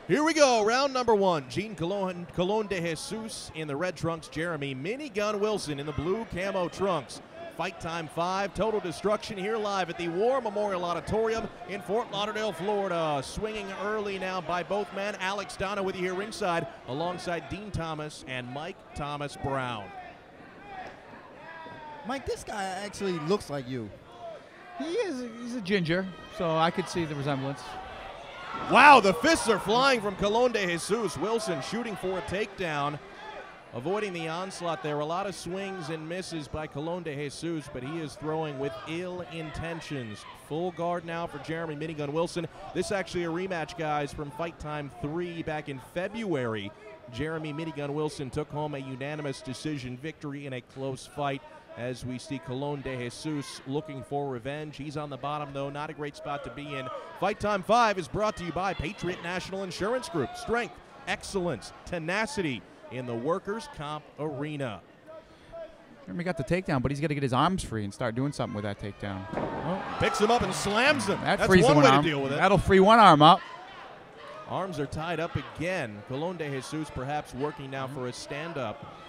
Here we go, round number one. Jean Colon DeJesus in the red trunks. Jeremie Minigun Wilson in the blue camo trunks. Fight time 5, total destruction here live at the War Memorial Auditorium in Fort Lauderdale, Florida. Swinging early now by both men. Alex Donna with you here ringside alongside Dean Thomas and Mike Thomas Brown. Mike, this guy actually looks like you. He's a ginger, so I could see the resemblance. Wow, the fists are flying from Colon DeJesus. Wilson shooting for a takedown, avoiding the onslaught there. A lot of swings and misses by Colon DeJesus, but he is throwing with ill intentions. Full guard now for Jeremie Minigun Wilson. This actually a rematch, guys, from Fight Time 3 back in February. Jeremie Minigun Wilson took home a unanimous decision victory in a close fight. As we see Colon DeJesus looking for revenge. He's on the bottom, though. Not a great spot to be in. Fight Time 5 is brought to you by Patriot National Insurance Group. Strength, excellence, tenacity in the workers' comp arena. Jeremie got the takedown, but he's got to get his arms free and start doing something with that takedown. Oh, picks him up and slams him. That That's frees one way arm. to deal with it. That'll free one arm up. Arms are tied up again. Colon DeJesus perhaps working now for a stand-up.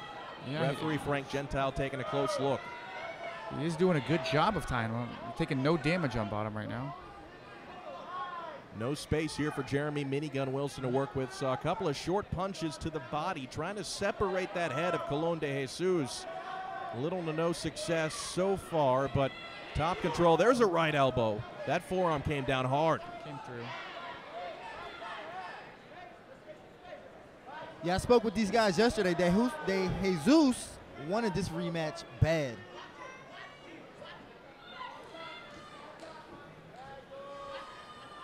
Yeah, referee Frank Gentile taking a close look. He is doing a good job of tying him. Taking no damage on bottom right now. No space here for Jeremie Minigun Wilson to work with. Saw a couple of short punches to the body, trying to separate that head of Colon DeJesus. Little to no success so far, but top control. There's a right elbow. That forearm came down hard. Came through. Yeah, I spoke with these guys yesterday. DeJesus wanted this rematch bad.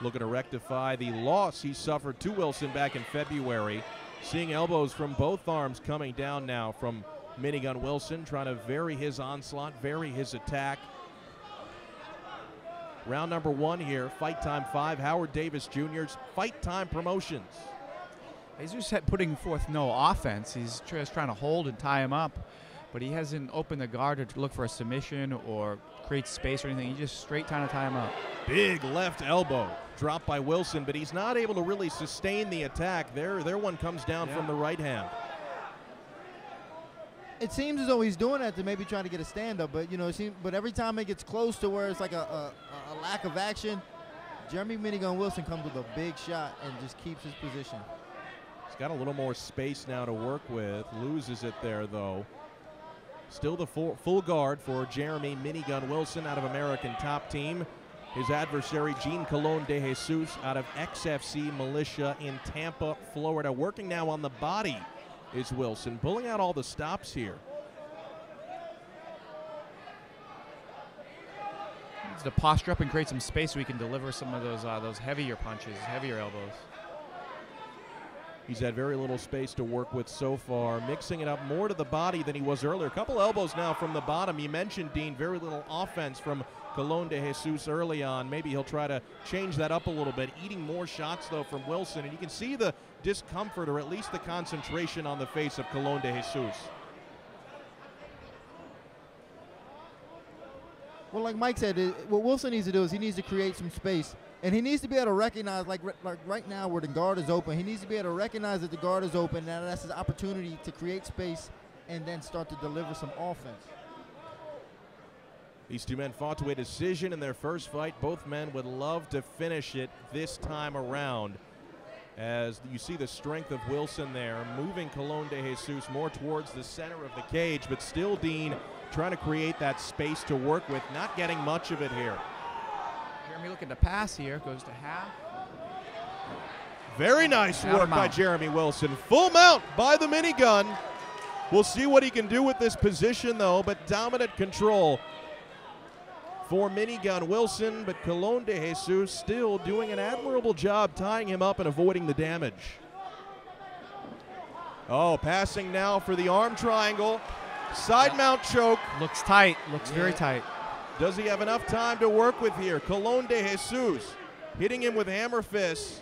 Looking to rectify the loss he suffered to Wilson back in February. Seeing elbows from both arms coming down now from Minigun Wilson, trying to vary his onslaught, vary his attack. Round number 1 here, Fight Time 5, Howard Davis Jr.'s Fight Time Promotions. Jesus putting forth no offense. He's just trying to hold and tie him up, but he hasn't opened the guard to look for a submission or create space or anything. He's just straight trying to tie him up. Big left elbow dropped by Wilson, but he's not able to really sustain the attack. Their one comes down from the right hand. It seems as though he's doing that to maybe try to get a stand-up, but but every time it gets close to where it's like a lack of action, Jeremie Minigun Wilson comes with a big shot and just keeps his position. He's got a little more space now to work with. Loses it there, though. Still the full guard for Jeremie Minigun Wilson out of American Top Team. His adversary, Jean Colon DeJesus, out of XFC Militia in Tampa, Florida. Working now on the body is Wilson, pulling out all the stops here. Needs to posture up and create some space so he can deliver some of those heavier punches, heavier elbows. He's had very little space to work with so far, mixing it up more to the body than he was earlier. A couple elbows now from the bottom. You mentioned, Dean, very little offense from Colon DeJesus early on. Maybe he'll try to change that up a little bit, eating more shots, though, from Wilson. And you can see the discomfort, or at least the concentration, on the face of Colon DeJesus. Well, like Mike said, what Wilson needs to do is he needs to create some space. And he needs to be able to recognize, like right now where the guard is open, he needs to be able to recognize that the guard is open, and that's his opportunity to create space and then start to deliver some offense. These two men fought to a decision in their first fight. Both men would love to finish it this time around. As you see the strength of Wilson there, moving Colon DeJesus more towards the center of the cage, but still, Dean, trying to create that space to work with, not getting much of it here. Jeremie looking to pass here, goes to half. Very nice work by Jeremie Wilson. Full mount by the minigun. We'll see what he can do with this position, though, but dominant control for Minigun Wilson, but Colon DeJesus still doing an admirable job tying him up and avoiding the damage. Oh, passing now for the arm triangle. Side mount choke. Looks tight, looks very tight. Does he have enough time to work with here? Colon DeJesus hitting him with hammer fists.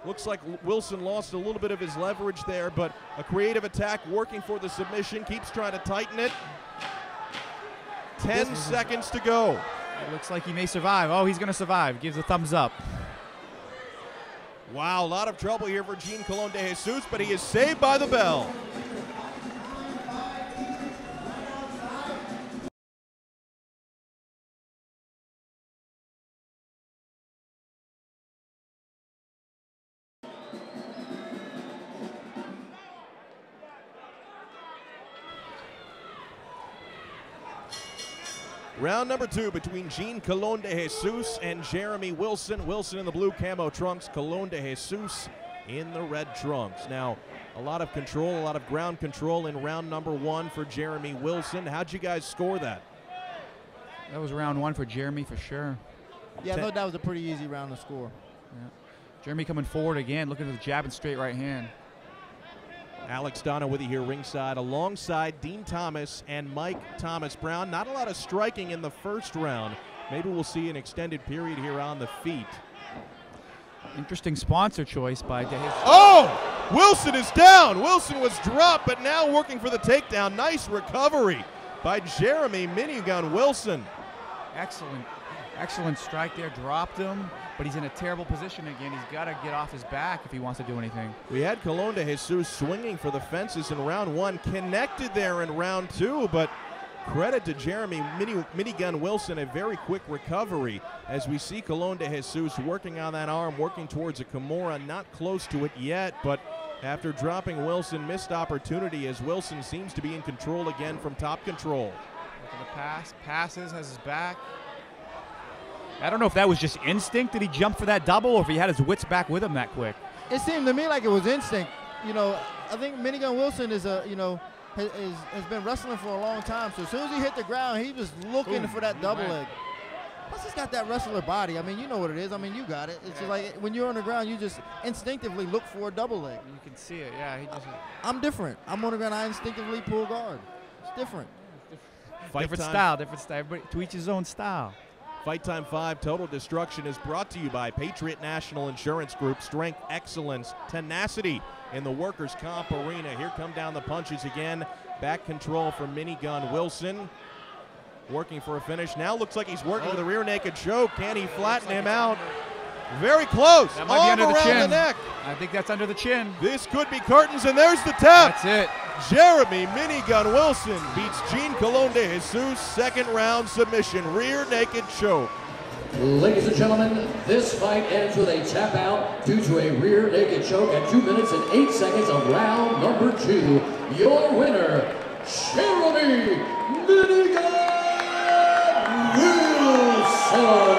Looks like Wilson lost a little bit of his leverage there, but a creative attack working for the submission. Keeps trying to tighten it. 10 seconds to go. It looks like he may survive. Oh, he's going to survive. Gives a thumbs up. Wow, a lot of trouble here for Jean Colon de Jesus, but he is saved by the bell. Round number 2 between Jean Colon de Jesus and Jeremie Wilson. Wilson in the blue camo trunks, Colon de Jesus in the red trunks. Now, a lot of control, a lot of ground control in round number 1 for Jeremie Wilson. How'd you guys score that? That was round 1 for Jeremie for sure. Yeah, I thought that was a pretty easy round to score. Yeah. Jeremie coming forward again, looking for the jab and straight right hand. Alex Dono with you here ringside alongside Dean Thomas and Mike Thomas Brown. Not a lot of striking in the first round. Maybe we'll see an extended period here on the feet. Interesting sponsor choice by DeJesus. Oh! Wilson is down. Wilson was dropped, but now working for the takedown. Nice recovery by Jeremie Minigun Wilson. Excellent strike there. Dropped him, but he's in a terrible position again. He's got to get off his back if he wants to do anything. We had Colon de Jesus swinging for the fences in round 1, connected there in round 2, but credit to Jeremie Minigun Wilson, a very quick recovery as we see Colon de Jesus working on that arm, working towards a Kimura, not close to it yet, but after dropping Wilson, missed opportunity as Wilson seems to be in control again from top control. Look at the pass, passes, has his back. I don't know if that was just instinct that he jumped for that double or if he had his wits back with him that quick. It seemed to me like it was instinct. You know, I think Minigun Wilson is has been wrestling for a long time. So as soon as he hit the ground, he was looking for that double leg. Plus, he's got that wrestler body. I mean, you know what it is. I mean, you got it. It's just like when you're on the ground, you just instinctively look for a double leg. You can see it, yeah. I'm different. I'm on the ground. I instinctively pull guard. It's different. Different style. Everybody to each his own style. Fight Time 5 Total Destruction is brought to you by Patriot National Insurance Group. Strength, excellence, tenacity in the workers' comp arena. Here come down the punches again. Back control from Minigun Wilson. Working for a finish. Now looks like he's working with a rear naked choke. Can he flatten him out? Very close. That might be under the chin. The neck. I think that's under the chin. This could be curtains, and there's the tap. That's it. Jeremie Minigun Wilson beats Jean Colon de Jesus. Second round submission. Rear naked choke. Ladies and gentlemen, this fight ends with a tap out due to a rear naked choke at 2 minutes and 8 seconds of round number 2. Your winner, Jeremie Minigun Wilson.